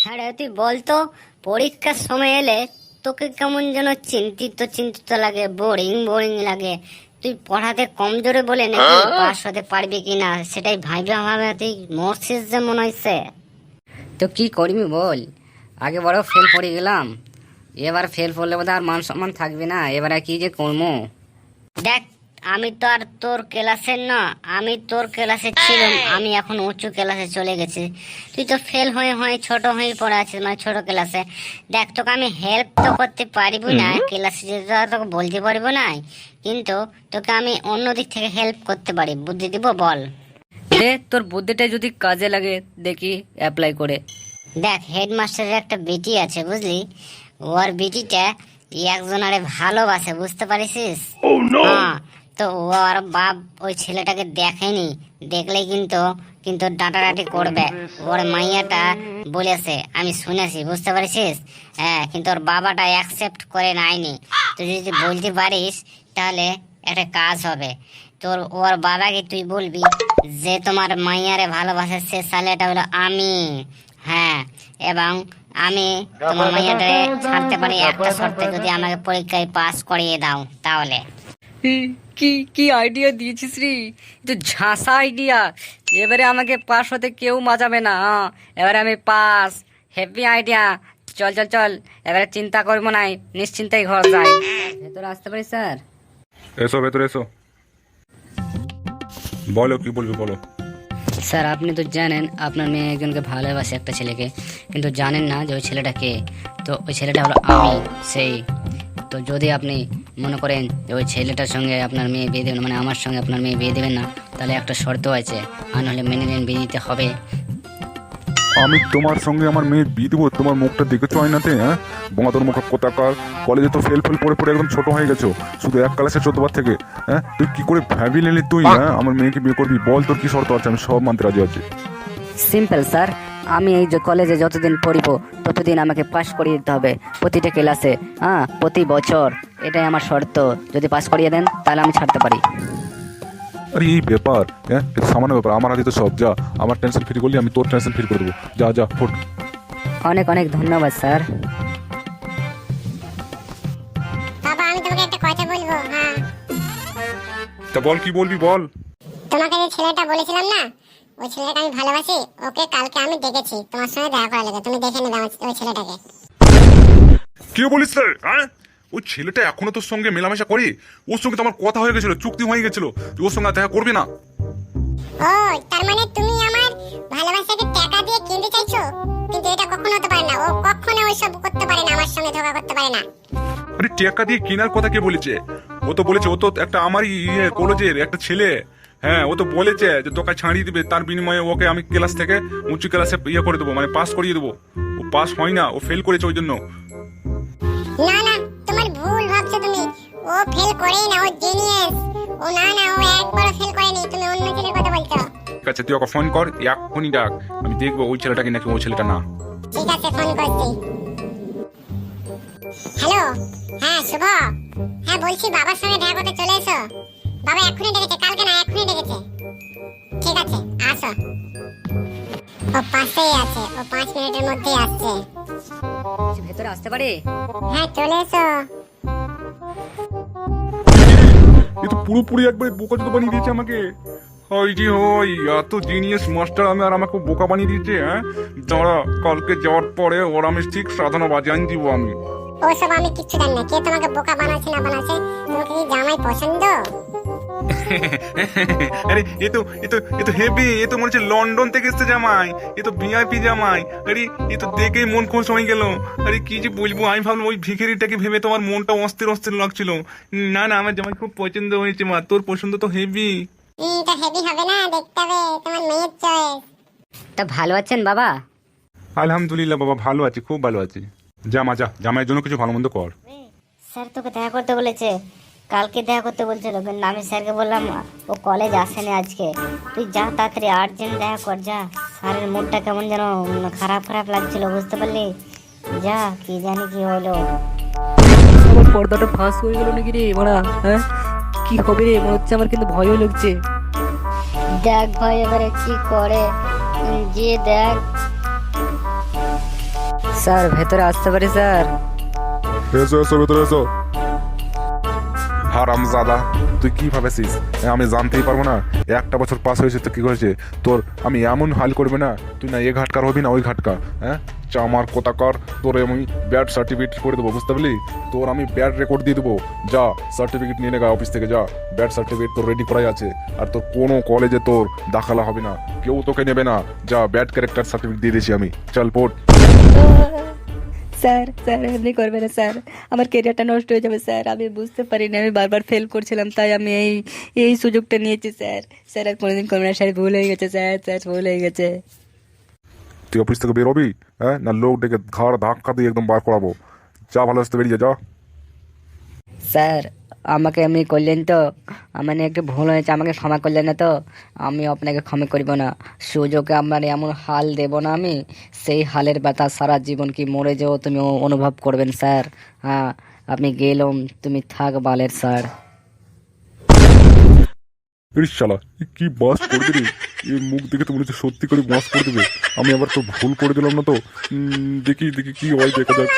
হ্যাঁ রে, তুই বলতো পরীক্ষার সময় এলে তোকে কেমন যেন চিন্তিত চিন্তিত লাগে, বোরিং বোরিং লাগে। তুই পড়াতে কমজোরে বলে নাকি পাস হতে পারবি কিনা সেটাই ভাইবে ভাবে তুই মরছিস যে মনে হয়েছে। তো কি করবি বল, আগে বড় ফেল পড়ে গেলাম, এবার ফেল পড়লে বোধ আর মান সম্মান থাকবে না, এবার আর কি যে করবো। দেখ, আমি তো আর তোর ক্লাসের না, আমি তোর ক্লাসে ছিলাম, আমি এখন উঁচু ক্লাসে চলে গেছি। তুই তো ফেল হয়ে হয়ে ছোট হয়ে পড়ে আছিস, মানে ছোট ক্লাসে। দেখ, তোকে আমি হেল্প তো করতে পারবো না ক্লাসে, যেতে তোকে বলতে পারবো না, কিন্তু তোকে আমি অন্য দিক থেকে হেল্প করতে পারি। বুদ্ধি দিব, বল। দে তোর বুদ্ধিটা যদি কাজে লাগে দেখি অ্যাপ্লাই করে। দেখ, হেডমাস্টারের একটা বেটি আছে বুঝলি, ওর বেটিটা একজনারে ভালোবাসে, বুঝতে পারিস? হ্যাঁ, তো ওর বাপ ওই ছেলেটাকে দেখেনি, দেখলেই কিন্তু কিন্তু ডাঁটাডাঁটি করবে। ওর মাইয়াটা বলেছে, আমি শুনেছি, বুঝতে পারিস? হ্যাঁ, কিন্তু ওর বাবাটা অ্যাকসেপ্ট করে নাইনি। তুই যদি বলতে পারিস তাহলে একটা কাজ হবে। তোর ওর বাবাকে তুই বলবি যে তোমার মাইয়ারে ভালোবাসে সে ছেলেটা হলো আমি। হ্যাঁ, এবং আমি তোমার মাইয়াটারে ছাড়তে পারি একটা শর্তে, যদি আমাকে পরীক্ষায় পাস করিয়ে দাও তাহলে। কি কি আইডিয়া দিয়েছিস রে, তো ঝাঁসা আইডিয়া। এবারে আমাকে পাস হতে কেউ মাজাবে না, এবারে আমি পাস। Heavy idea. চল চল চল, এবারে চিন্তা করবো না, নিশ্চিন্তাই ঘর যাই। ভেতরে আসতে পারি স্যার? এসো ভেতরে এসো, বলো কি বলবি বলো। স্যার, আপনি তো জানেন আপনার মেয়ে একজনকে ভালোবাসে, একটা ছেলেকে, কিন্তু জানেন না যে ওই ছেলেটা কে। তো ওই ছেলেটা হলো আমি, সেই। তো যদি আপনি মনে করেন যে ওই ছেলেটার সঙ্গে আপনার মেয়ে বিয়ে দেবেন, মানে আমার সঙ্গে আপনার মেয়ে বিয়ে দেবেন না, তাহলে একটা শর্ত আছে, আর নাহলে মেনে নেন, বিয়ে দিতে হবে। আমি তোমার সঙ্গে আমার মেয়ে বিয়ে দেবো? তোমার মুখটা দেখেছো আয়নাতে? হ্যাঁ, বোমাতোর মুখ কোথাকার। কলেজে তো ফেল পড়ে পড়ে একদম ছোট হয়ে গেছো, শুধু এক ক্লাসে 14 বার থেকে। হ্যাঁ, তুই কি করে ভাবি নিলি তুই? হ্যাঁ, আমার মেয়েকে বিয়ে করবি? বল তোর কি শর্ত আছে, আমি সব মানতে রাজি আছি। সিম্পল স্যার, আমি এই যে কলেজে যতদিন পড়িব ততদিন আমাকে পাস করিয়ে দিতে হবে প্রতিটা ক্লাসে, হ্যাঁ, প্রতি বছর। এটাই আমার শর্ত, যদি পাস করিয়ে দেন তাহলে আমি ছাড়তে পারি। আরে এই ব্যাপার, হ্যাঁ, এটা সামান্য ব্যাপার। আমার হাতে তো সব। যা, আমার টেনশন ফ্রি করলি, আমি তোর টেনশন ফ্রি করে দেবো। যা যা ফোট। অনেক অনেক ধন্যবাদ স্যার। বাবা, আমি তোমাকে একটা কথা বলবো। হ্যাঁ, তা বল, কি বলবি বল। তোমাকে যে ছেলেটা বলেছিলাম না, ওই ছেলেটাকে আমি ভালোবাসি। ওকে কালকে আমি ডেকেছি তোমার সঙ্গে দেখা করা লাগে, তুমি দেখে নেবে ওই ছেলেটাকে। কি বলিস রে? হ্যাঁ, ওই ছেলেটা এখনো তোর সঙ্গে মেলামেশা করে? ওর সঙ্গে তো আমার কথা হয়ে গেছিল, চুক্তি হয়ে গেছিল, তুই ওর সঙ্গে দেখা করবি না? ও, তার মানে তুমি আমার ভালোবাসাকে টাকা দিয়ে কিনতে চাইছো? কিন্তু এটা কখনো হতে পারে না, ও কখনো ওইসব করতে পারে না, আমার সঙ্গে ধোঁকা করতে পারে না। আরে টাকা দিয়ে কেনার কথা কে বলেছে? ও তো বলেছে ও তো একটা আমারই কলেজের একটা ছেলে। হ্যাঁ, ও তো বলেছে যে তোকে ছাড়িয়ে দিবে, তার বিনিময়ে ওকে আমি ক্লাস থেকে উঁচু ক্লাসে করে দেবো, মানে পাস করিয়ে দেবো। ও পাস হয় না, ও ফেল করেছে ওই জন্য। না না, তোমার ভুল ভাবছো তুমি। ও ফেল করেই না, ও জিনিয়াস। ও না না, ও একবারও ফেল করেনি, তুমি অন্য ছেলের কথা বলছো। ঠিক আছে, তুই ওকে ফোন কর, এক্ষুনি ডাক, আমি দেখবো ওই ছেলেটাকে নাকি ওই ছেলেটা না। ঠিক আছে, ফোন করছি। হ্যালো, হ্যাঁ শুভ, হ্যাঁ বলছি বাবার সঙ্গে দেখা করতে চলে এসো। বাবা এক্ষুনি ডেকেছে, কালকে না, এক্ষুনি ডেকেছে। ঠিক আছে, আসো। ও পাশেই আছে, ও 5 মিনিটের মধ্যেই আসছে। ভেতরে আসতে পারি? হ্যাঁ, চলে এসো। এ তো পুরোপুরি একবার বোকা চোদা বানিয়ে দিয়েছে আমাকে। ওই যে ওই এত জিনিয়াস মাস্টার আমি, আর আমাকে বোকা বানিয়ে দিয়েছে। হ্যাঁ, দাঁড়া, কালকে যাওয়ার পরে ওর আমি ঠিক সাধনা বাজান দিব আমি। ওসব আমি কিচ্ছু জানি না, কে তোমাকে বোকা বানাচ্ছে না বানাচ্ছে। তোমাকে কি জামাই পছন্দ? আরে এ তো হেভি, এ তো মনে হচ্ছে লন্ডন থেকে এসছে জামাই, এ তো ভিআইপি জামাই। আরে এ তো দেখেই মন খুশ হয়ে গেল। আরে কি যে বলবো, আমি ভাবলাম ওই ভিখারিটাকে ভেবে তোমার মনটা অস্থির অস্থির লাগছিল। না না, আমার জামাই খুব পছন্দ হয়েছে। মা, তোর পছন্দ তো হেভি। তো হেভি হবে না, দেখতে হবে তোমার মেয়ের চয়েস। তা ভালো আছেন বাবা? আলহামদুলিল্লাহ বাবা, ভালো আছি, খুব ভালো আছি। যা মা, যা, জামাইয়ের জন্য কিছু ভালো মন্দ কর। স্যার তোকে দেখা করতে বলেছে, কালকে দেখা করতে বলছিল, কিন্তু আমি স্যারকে বললাম ও কলেজ আসেনি আজকে। তুই যা, তাড়াতাড়ি আর্জেন্ট দেখা কর, যা। স্যারের মুডটা কেমন যেন খারাপ খারাপ লাগছিল, বুঝতে পারলি? যা, কি জানি কি হলো। আমার পর্দাটা ফাঁস হয়ে গেল নাকি রে বড়া? হ্যাঁ, কি হবে রে, মনে হচ্ছে আমার কিন্তু ভয়ও লাগছে। দেখ ভাই, এবারে কি করে, যে দেখ। স্যার ভেতরে আসতে পারি স্যার? এসো এসো ভেতরে এসো। হারামজাদা, তুই কি ভাবেছিস আমি জানতেই পারবো না? একটা বছর পাস হয়েছে তো কি হয়েছে তোর? আমি এমন হাল করবে না, তুই না এ ঘাটকার হবি না ওই ঘাটকা। হ্যাঁ, আমার কথা কর, তোর আমি ব্যাড সার্টিফিকেট করে দেবো, বুঝতে পারলি? তোর আমি ব্যাড রেকর্ড দিয়ে দেবো। যা সার্টিফিকেট নিয়ে নেগা অফিস থেকে, যা। ব্যাড সার্টিফিকেট তোর রেডি করাই আছে। আর তোর কোনো কলেজে তোর দাখালা হবে না, কেউ তোকে নেবে না। যা, ব্যাড ক্যারেক্টার সার্টিফিকেট দিয়ে দিয়েছি আমি, চল পড়। স্যার স্যার এমনি করবে না স্যার, আমার কেরিয়ারটা নষ্ট হয়ে যাবে স্যার। আমি বুঝতে পারিনি, আমি বারবার ফেল করছিলাম, তাই আমি এই এই সুযোগটা নিয়েছি স্যার। স্যার আর কোনোদিন করবে না স্যার, ভুল হয়ে গেছে স্যার, স্যার ভুল হয়ে গেছে। তুই অফিস থেকে বেরোবি, হ্যাঁ, না লোক ডেকে ঘাড় ধাক্কা দিয়ে একদম বার করাবো? যা, ভালো আসতে বেরিয়ে যা। স্যার আমাকে এমনি করলেন তো, আমার নিয়ে একটু ভুল হয়েছে, আমাকে ক্ষমা করলেন না তো? আমি আপনাকে ক্ষমা করব না। সুযোগে আপনার এমন হাল দেব না আমি, সেই হালের ব্যথা সারা জীবন কি মরে যাও তুমি অনুভব করবেন স্যার। হ্যাঁ, আপনি গেলাম, তুমি থাক বালের স্যার। শালা, এ কি বাস করে দিবি? এই মুখ দেখে তো মনে হচ্ছে সত্যি করে বাস করে দেবে। আমি আবার তো ভুল করে দিলাম না তো? দেখি দেখি কি হয়, দেখা যাক।